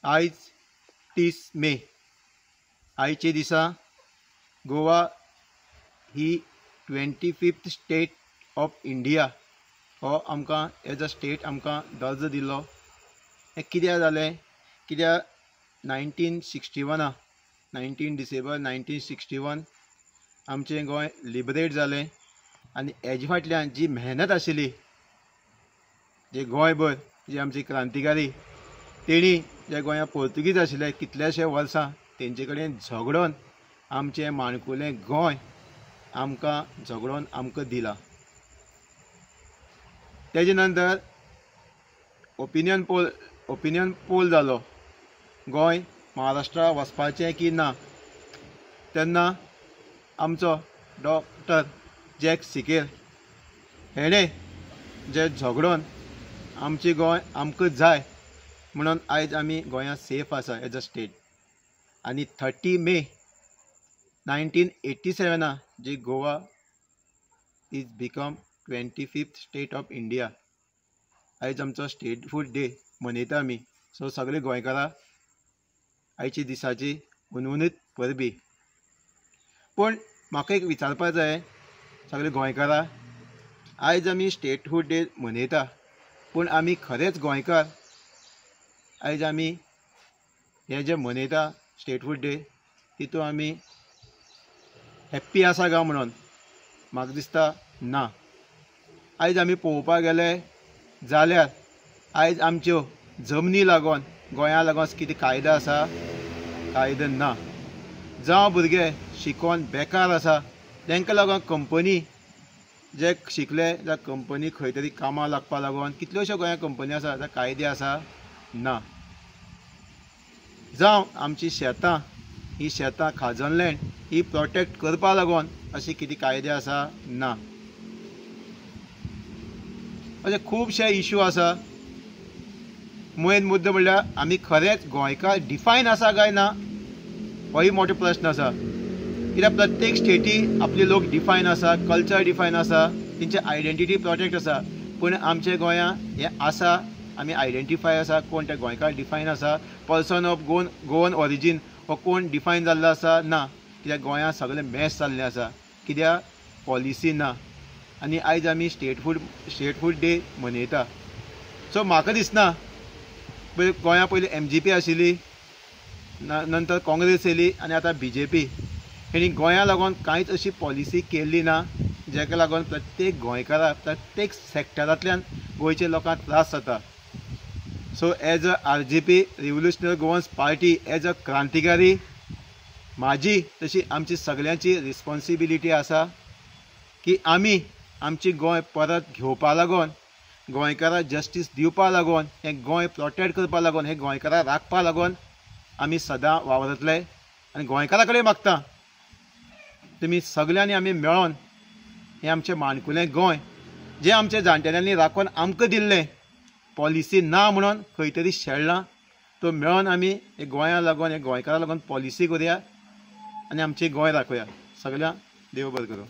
आयज 30 मे आयचे दिसा गोवा ही 25th स्टेट ऑफ इंडिया हो आमकां एज अ स्टेट आमकां दर्जो दिल्लो। हें कित्याक जालें? कित्याक 19 डिसेंबर 1961 आमचें गोंय लिबरेट जालें आनी हेजे फाटल्यान जी मेहनत आशिल्ली, जे गोंयभर जे आमचे क्रांतिकारी तेणी जे गोंया पोर्तुगीज आशिल्ले कितलेशे वर्सां तेंचे कडेन झगडोन आमचें माणकुलें गोंय आमकां झगडोन आमकां दिलां। तेजे नंतर ओपिनियन पोल जालो, गोंय महाराष्ट्रा वचपाचें की ना। तेन्ना आमचो डॉक्टर जॅक सिकेल हेणें जे झगडोन आमचें गोंय आमकां जाय म्हणून आयज आमी गोंया सेफ आसा एज अ स्टेट। आनी 30 मे 1987 जी Goa is become 25th state of India, आयज आमचो स्टेटहूड डे मनयता आमी। सो सगळे गोंयकारां आयच्या दिसाची उनउनीत परबी। पूण म्हाका एक विचारपाक जाय सगळे गोंयकारां, आयज आमी स्टेटहूड डे मनयता पूण आमी खरेंच गोंयकार? आयज आमी हे जे मनयता स्टेटहूड डे तितून आमी हॅप्पी आसा काय म्हणून म्हाका दिसता ना। आयज आमी पळोवपाक गेले जाल्यार आयज आमच्यो जमनी लागोन गोंया लागोन कितें कायदो आसा? कायदो ना। जावं भुरगे शिकोन बेकार आसा तांकां लागोन कंपनी जे शिकले जाल्यार कंपनी खंय तरी कामाक लागपा लागोन कितल्योश्यो गोंया कंपनी आसा जाल्यार कायदे आसा? ना। जावं आमची शेतां ही शेतां खाजन लँड ही प्रोटेक्ट करपा लागोन अशे कितें कायदे आसा? ना। अशे खुबशे इश्यू आसा। मेन मुद्दो म्हणल्यार आमी खरेंच गोंयकार डिफायन आसा काय ना होय मोठो प्रश्न आसा। कित्याक प्रत्येक स्टेटी आपले लोक डिफायन आसा, कल्चर डिफायन आसा, तेंची आयडेंटिटी प्रोटेक्ट आसा। पूण आमच्या गोंया हें आसा, आमी आयडेंटिफाय आसा, कोण ते गोंयकार डिफायन आसा? पर्सन ऑफ गोवन ऑरिजीन हो कोण डिफायन जाल्लो आसा? ना। कित्याक गोंया सगळें मॅश जाल्लें आसा। कित्याक पॉलिसी ना आनी आयज आमी स्टेटहूड डे मनयता। सो म्हाका दिसना गोंया पयलीं MGP आशिल्ली, नंतर काँग्रेस येयली आनी आतां BJP। हेणी गोंया लागोन कांयच अशी पॉलिसी केल्ली ना जेका लागोन प्रत्येक गोंयकाराक प्रत्येक सॅक्टरांतल्यान गोंयच्या लोकांक त्रास जाता। So as a RGP revolutionary Goans party, as a क्रांतिकारी म्हाजी तशी आमची सगळ्यांची रिस्पॉन्सिबिलिटी आसा की आमी आमची गोंय परत घेवपा लागोन, गोंयकारांक जस्टीस दिवपा लागोन, हें गोंय प्रोटेक्ट करपा लागोन, हें गोंयकारांक राखपा लागोन आमी सदां वावरतले। आनी गोंयकारां कडेन मागता तुमी सगळ्यांनी आमी मेळोन हें आमचें माणकुलें गोंय जें आमच्या जाणटेल्यांनी राखून आमकां दिल्लें, पॉलिसी ना म्हणून खंय तरी शेणलां, तो मेळोन आमी हे गोंया लागोन, हे गोंयकारां लागोन पॉलिसी करुया आनी आमचें गोंय राखुया। सगळ्यांक देव बरें करूं।